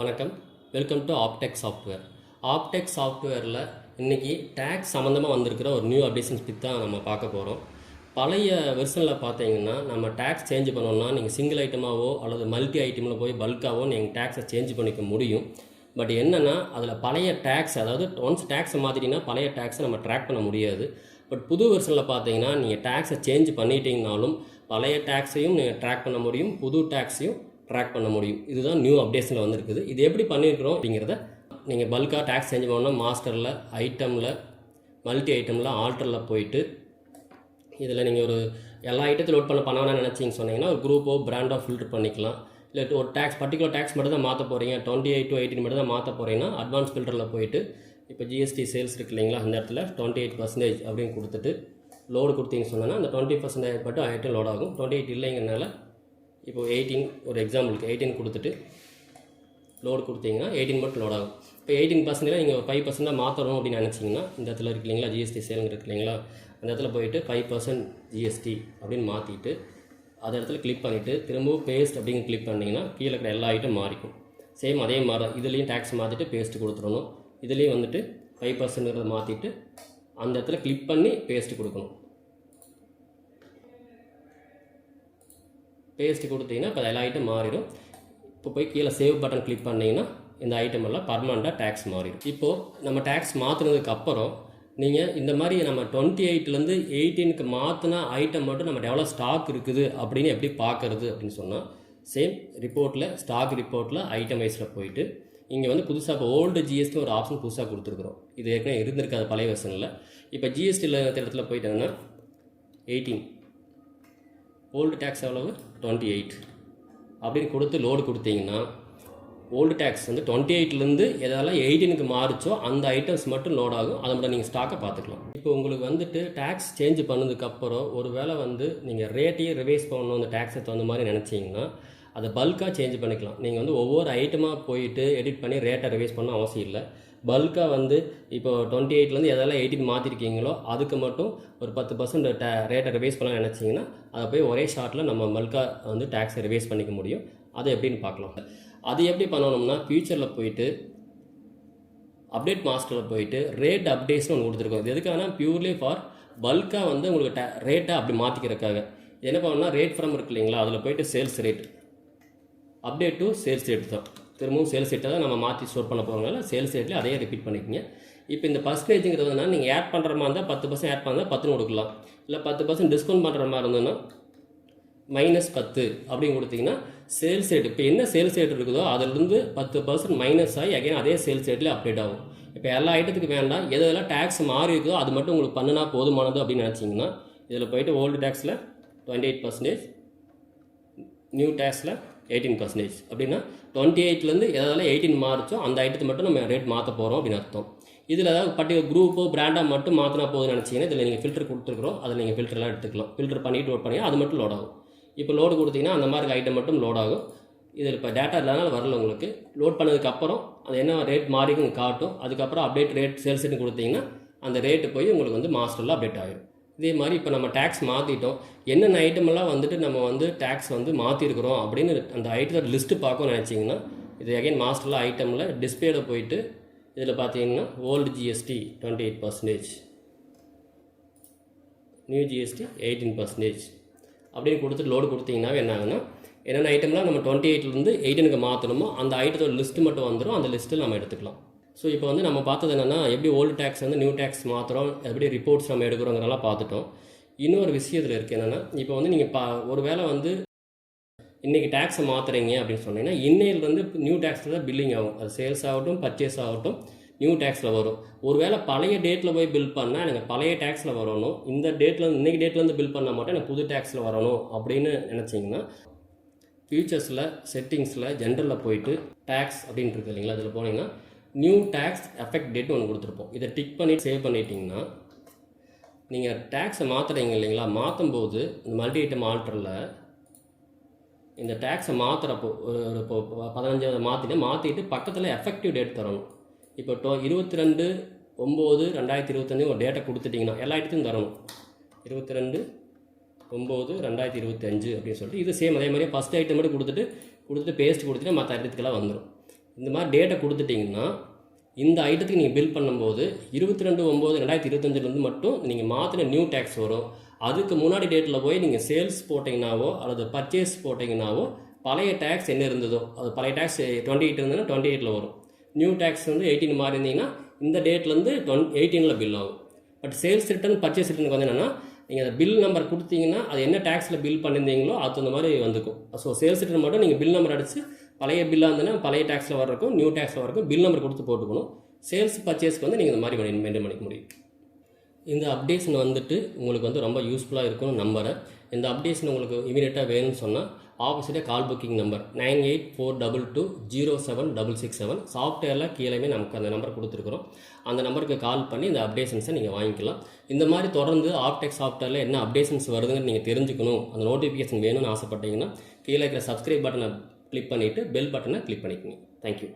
வணக்கம். Welcome to Aptech software. Aptech சாஃப்ட்வேரில் இன்றைக்கி டேக்ஸ் சம்மந்தமாக வந்திருக்கிற ஒரு நியூ அப்டேஷன்ஸ் பற்றி தான் நம்ம பார்க்க போகிறோம். பழைய வெர்ஷனில் பார்த்தீங்கன்னா நம்ம டேக்ஸ் சேஞ்ச் பண்ணோம்னா நீங்கள் சிங்கிள் ஐட்டமாகவோ அல்லது மல்டி ஐட்டமில் போய் பல்காவோ நீங்கள் டேக்ஸை சேஞ்ச் பண்ணிக்க முடியும். பட் என்னென்னா அதில் பழைய டேக்ஸ், அதாவது ஒன்ஸ் டேக்ஸை மாற்றிட்டிங்கன்னா பழைய டேக்ஸை நம்ம ட்ராக் பண்ண முடியாது. பட் புது வெர்ஷனில் பார்த்தீங்கன்னா நீங்கள் டேக்ஸை சேஞ்ச் பண்ணிட்டீங்கனாலும் பழைய டேக்ஸையும் நீங்கள் ட்ராக் பண்ண முடியும், புது டேக்ஸையும் ட்ராக் பண்ண முடியும். இதுதான் நியூ அப்டேஷனில் வந்திருக்குது. இது எப்படி பண்ணியிருக்கிறோம் அப்படிங்கிறத நீங்கள் பல்காக டேக்ஸ் சேஞ்ச் பண்ணோம்னா மாஸ்டரில், ஐட்டமில், மல்டி ஐட்டமில், ஆல்டரில் போயிட்டு இதில் நீங்கள் ஒரு எல்லா ஐட்டத்தையும் லோட் பண்ண வேணாம்னு நினச்சிங்க சொன்னீங்கன்னா ஒரு குரூப்போ பிராண்டோ ஃபில்டர் பண்ணிக்கலாம். இல்லை ஒரு டேக்ஸ் பர்டிகுலர் டேக்ஸ் மட்டும் தான் மாற்ற போகிறீங்க, 28 to 18 மட்டும் தான் மாற்ற போகிறீங்கன்னா அட்வான்ஸ் ஃபில்டரில் போயிட்டு இப்போ ஜிஎஸ்டி சேல்ஸ் இருக்கு இல்லைங்களா, அந்த இடத்துல 28% அப்படின்னு கொடுத்துட்டு லோடு கொடுத்தீங்கன்னு சொன்னால் அந்த 20% மட்டும் ஐட்டம் லோட் ஆகும். 28 இல்லைங்கிறனால இப்போ 18 ஒரு எக்ஸாம்பிளுக்கு 18 கொடுத்துட்டு லோடு கொடுத்தீங்கன்னா 18 மட்டும் லோட் ஆகும். இப்போ 18% நீங்கள் 5% மாற்றணும் அப்படின்னு நினச்சிங்கன்னா இந்த இடத்துல இருக்கு இல்லைங்களா, ஜிஎஸ்டி சேலுங்க இருக்கு இல்லைங்களா, அந்த இடத்துல போயிட்டு 5% ஜிஎஸ்டி அப்படின்னு மாற்றிட்டு அந்த இடத்துல கிளிக் பண்ணிவிட்டு திரும்பவும் பேஸ்ட் அப்படின்னு கிளிக் பண்ணிங்கன்னா கீழே இருக்கிற எல்லா ஐட்டம் மாறிக்கும். சேம் அதே மாதிரி தான் இதுலேயும் டேக்ஸ் மாற்றிட்டு பேஸ்ட்டு கொடுத்துடணும். இதுலேயும் வந்துட்டு 5%ங்கிறத மாற்றிட்டு அந்த இடத்துல கிளிக் பண்ணி பேஸ்ட்டு கொடுக்கணும். பேஸ்ட்டு கொடுத்தீங்கன்னா இப்போ எல்லா ஐட்டம் மாறிடும். இப்போ போய் கீழே சேவ் பட்டன் கிளிக் பண்ணிங்கன்னா இந்த ஐட்டம் எல்லாம் பர்மனெண்ட்டாக டேக்ஸ் மாறிடும். இப்போது நம்ம டேக்ஸ் மாற்றினதுக்கப்புறம் நீங்கள் இந்த மாதிரி நம்ம 28லேருந்து 18க்கு மாற்றின ஐட்டம் மட்டும் நம்ம எவ்வளோ ஸ்டாக் இருக்குது அப்படின்னு எப்படி பார்க்குறது அப்படின்னு சொன்னால் சேம் ரிப்போர்ட்டில், ஸ்டாக் ரிப்போர்ட்டில் ஐட்டம் வைஸில் போயிட்டு இங்கே வந்து புதுசாக இப்போ ஓல்டு ஜிஎஸ்டி ஒரு ஆப்ஷன் புதுசாக கொடுத்துருக்குறோம். இது ஏற்கனவே இருந்திருக்காது பழைய வருஷனில். இப்போ ஜிஎஸ்டியில் இடத்துல போயிட்டாங்கன்னா 18, ஓல்டு டேக்ஸ் எவ்வளவு 28 அப்படின்னு கொடுத்து லோடு கொடுத்தீங்கன்னா ஓல்டு டேக்ஸ் வந்து 28லேருந்து எதெல்லாம் 18க்கு மாறிச்சோ அந்த ஐட்டம்ஸ் மட்டும் லோட் ஆகும். அதை மட்டும் நீங்கள் ஸ்டாக்கை பார்த்துக்கலாம். இப்போ உங்களுக்கு வந்துட்டு டேக்ஸ் சேஞ்ச் பண்ணதுக்கப்புறம் ஒரு வேளை வந்து நீங்கள் ரேட்டையே ரிவைஸ் பண்ணணும் அந்த டேக்ஸை தகுந்த மாதிரி நினச்சிங்கன்னா அதை பல்காக சேஞ்ச் பண்ணிக்கலாம். நீங்கள் வந்து ஒவ்வொரு ஐட்டமாக போயிட்டு எடிட் பண்ணி ரேட்டை ரிவைஸ் பண்ண அவசியம் இல்லை. பல்காக வந்து இப்போ 28லேருந்து எதெல்லாம் 18 மாற்றிருக்கீங்களோ அதுக்கு மட்டும் ஒரு 10% ரேட்டை ரிவைஸ் பண்ண நினச்சிங்கன்னா அதை போய் ஒரே ஷார்ட்டில் நம்ம பல்காக வந்து டேக்ஸை ரிவைஸ் பண்ணிக்க முடியும். அதை எப்படின்னு பார்க்கலாம். அது எப்படி பண்ணணும்னா ஃபியூச்சரில் போயிட்டு அப்டேட் மாஸ்டரில் போயிட்டு ரேட் அப்டேட்ஸ்னு ஒன்று கொடுத்துருக்கோம். இது எதுக்காகனா பியூர்லி ஃபார் பல்காக வந்து உங்களுக்கு ரேட்டை அப்படி மாற்றிக்கிறதுக்காக. என்ன பண்ணணும்னா ரேட் ஃப்ரம் இருக்கு இல்லைங்களா, அதில் போயிட்டு sales rate update to sales rate தான். திரும்பவும் சேல்ஸ் ரேட்டை தான் நம்ம மாற்றி ஸ்டோர் பண்ண போகிறதுனால சேல்ஸ் ரேட்லேயே அதையே ரிப்பீட் பண்ணிக்கோங்க. இப்போ இந்த பர்சன்டேஜுங்கிறதுனா நீங்கள் ஆட் பண்ணுற மாதிரி இருந்தால் 10% ஆட் பண்ணால் 10 கொடுக்கலாம். இல்லை 10% டிஸ்கவுண்ட் பண்ணுற மாதிரி இருந்ததுன்னா -10 அப்படின்னு கொடுத்தீங்கன்னா சேல்ஸ் ரேட் இப்போ என்ன சேல்ஸ் ரேட் இருக்குதோ அதிலிருந்து 10% மைனஸ் ஆகி அகைன் அதே சேல்ஸ் ரேட்லேயே அப்டேட் ஆகும். இப்போ எல்லா ஐட்டத்துக்கு வேண்டாம், எதெல்லாம் டேக்ஸ் மாறி இருக்குதோ அது மட்டும் உங்களுக்கு பண்ணினா போதுமானது அப்படின்னு நினச்சிங்கன்னா இதில் போய்ட்டு ஓல்டு டேக்ஸில் 28%, நியூ டேக்ஸில் 18% அப்படின்னா 28லேருந்து எதெல்லாம் 18 மாறிச்சோ அந்த ஐட்டத்தை மட்டும் நம்ம ரேட் மாற்ற போகிறோம் அப்படின்னு அர்த்தம். இதில் ஏதாவது பர்டிகுலர் குரூப்போ பிராண்டாக மட்டும் மாற்றினா போதும்னு நினச்சிங்கன்னா இதில் நீங்கள் ஃபில்டர் கொடுத்துருக்குறோம், அதில் நீங்கள் ஃபில்டர்லாம் எடுத்துக்கலாம். ஃபில்டர் பண்ணிவிட்டு லோட் பண்ணி அது மட்டும் லோட் ஆகும். இப்போ லோடு கொடுத்தீங்கன்னா அந்த மாதிரி ஐட்டம் மட்டும் லோட் ஆகும். இதில் இப்போ டேட்டா இல்லாதனால வரல உங்களுக்கு. லோட் பண்ணதுக்கப்புறம் அது என்ன ரேட் மாறிக்கும் காட்டும். அதுக்கப்புறம் அப்டேட் ரேட் சேல்ஸ் ரேட் கொடுத்தீங்கன்னா அந்த ரேட்டு போய் உங்களுக்கு வந்து மாஸ்டரில் அப்டேட் ஆகிடும். இதே மாதிரி இப்போ நம்ம டேக்ஸ் மாற்றிட்டோம், என்னென்ன ஐட்டமெல்லாம் வந்துட்டு நம்ம வந்து டேக்ஸ் வந்து மாற்றிருக்கிறோம் அப்படின்னு அந்த ஐட்டத்தோட லிஸ்ட்டு பார்க்கணும்னு நினச்சிங்கன்னா இது அகைன் மாஸ்டரில் ஐட்டமில் டிஸ்பிளேல போயிட்டு இதில் பார்த்தீங்கன்னா ஓல்டு ஜிஎஸ்டி 28%, நியூ ஜிஎஸ்டி 18% அப்படின்னு கொடுத்துட்டு லோடு கொடுத்தீங்கன்னா என்ன ஆகுன்னா என்னென்ன ஐட்டம்லாம் நம்ம 28லேருந்து 18க்கு மாற்றணுமோ அந்த ஐட்டத்தோட லிஸ்ட்டு மட்டும் வந்துடும். அந்த லிஸ்ட்டில் நம்ம எடுத்துக்கலாம். ஸோ இப்போ வந்து நம்ம பார்த்தது என்னென்னா எப்படி ஓல்டு டேக்ஸ் வந்து நியூ டேக்ஸ் மாற்றுறோம், எப்படி ரிப்போர்ட்ஸ் நம்ம எடுக்கிறோங்கிறதெல்லாம் பார்த்துட்டோம். இன்னொரு விஷயத்தில் இருக்குது என்னென்னா இப்போ வந்து நீங்கள் ஒரு வேளை வந்து இன்றைக்கி டேக்ஸை மாற்றுறீங்க அப்படின்னு சொன்னீங்கன்னா இன்னையிலேருந்து நியூ டேக்ஸில் தான் பில்லிங் ஆகும். அது சேல்ஸ் ஆகட்டும், பர்ச்சேஸ் ஆகட்டும், நியூ டேக்ஸில் வரும். ஒரு வேளை பழைய டேட்டில் போய் பில் பண்ணால் எனக்கு பழைய டேக்ஸில் வரணும், இந்த டேட்டில் இன்றைக்கி டேட்லேருந்து பில் பண்ண மாட்டேன் எனக்கு புது டேக்ஸில் வரணும் அப்படின்னு நினச்சிங்கன்னா ஃபியூச்சர்ஸில் செட்டிங்ஸில் ஜென்ரலில் போயிட்டு டேக்ஸ் அப்படின்னு இருக்குது இல்லைங்களா, அதில் போனீங்கன்னா நியூ டேக்ஸ் எஃபெக்ட் டேட்னு ஒன்று கொடுத்துருப்போம். இதை டிக் பண்ணி சேவ் பண்ணிட்டீங்கன்னா நீங்கள் டேக்ஸை மாற்றுறீங்க இல்லைங்களா, மாற்றும்போது இந்த மல்டி ஐட்டம் ஆல்டரில் இந்த டேக்ஸை மாற்றுறப்போ இப்போ 15 மாற்றிட்டு பக்கத்தில் எஃபெக்டிவ் டேட் தரணும். இப்போ 22/9/2025 ஒரு டேட்டை கொடுத்துட்டிங்கன்னா எல்லா ஐட்டத்தையும் தரணும். 22/9/2025 அப்படின்னு சொல்லிட்டு இது சேம் அதே மாதிரியே ஃபஸ்ட் ஐட்டம் மட்டும் கொடுத்துட்டு பேஸ்ட் கொடுத்துட்டு மற்ற ஐட்டத்துக்கெல்லாம் வந்துடும். இந்த மாதிரி டேட்டை கொடுத்துட்டிங்கன்னா இந்த ஐட்டத்துக்கு நீங்கள் பில் பண்ணும்போது 22/9/2025 மட்டும் நீங்கள் மாற்றின நியூ டேக்ஸ் வரும். அதுக்கு முன்னாடி டேட்டில் போய் நீங்கள் சேல்ஸ் போட்டிங்கனாவோ அல்லது பர்ச்சேஸ் போட்டிங்கனாவோ பழைய டேக்ஸ் என்ன இருந்ததோ அது பழைய டேக்ஸ் 28 இருந்ததுன்னா 28 வரும். நியூ டேக்ஸ் வந்து 18 மாறி இருந்தீங்கன்னா இந்த டேட்லேருந்து 18 பில் ஆகும். பட் சேல்ஸ் ரிட்டர்ன் பர்ச்சேஸ் ரிட்டனுக்கு வந்து என்னென்னா நீங்கள் அந்த பில் நம்பர் கொடுத்தீங்கன்னா அது என்ன டேக்ஸில் பில் பண்ணியிருந்தீங்களோ அது தகுந்த மாதிரி வந்துக்கும். ஸோ சேல்ஸ் ரிட்டர்ன் மட்டும் நீங்கள் பில் நம்பர் அடித்து பழைய பில்லாக இருந்ததுன்னா பழைய டேக்ஸில் வர்றக்கும் நியூ டேக்ஸில் வர்றக்கும் பில் நம்பர் கொடுத்து போட்டுக்கணும். சேல்ஸ் பர்ச்சேஸ்க்கு வந்து நீங்கள் இந்த மாதிரி மெயின்டைன் பண்ணிக்க முடியும். இந்த அப்டேஷன் வந்துட்டு உங்களுக்கு வந்து ரொம்ப யூஸ்ஃபுல்லாக இருக்கும்னு நம்புகிறேன். இந்த அப்டேஷன் உங்களுக்கு இமீடியட்டாக வேணும்னு சொன்னால் ஆப்போசிட்டாக கால் புக்கிங் நம்பர் 9842220767 சாஃப்ட்வேரில் கீழே நமக்கு அந்த நம்பர் கொடுத்துருக்குறோம். அந்த நம்பருக்கு கால் பண்ணி இந்த அப்டேஷன்ஸை நீங்கள் வாங்கிக்கலாம். இந்த மாதிரி தொடர்ந்து ஆப்டெக் சாஃப்ட்வேரில் என்ன அப்டேஷன்ஸ் வருதுன்னு நீங்கள் தெரிஞ்சுக்கணும், அந்த நோட்டிஃபிகேஷன் வேணும்னு ஆசைப்பட்டீங்கன்னா கீழே இருக்கிற சப்ஸ்கிரைப் பட்டனை கிளிக் பண்ணிவிட்டு பெல் பட்டனை கிளிக் பண்ணிக்கோங்க. தேங்க்யூ.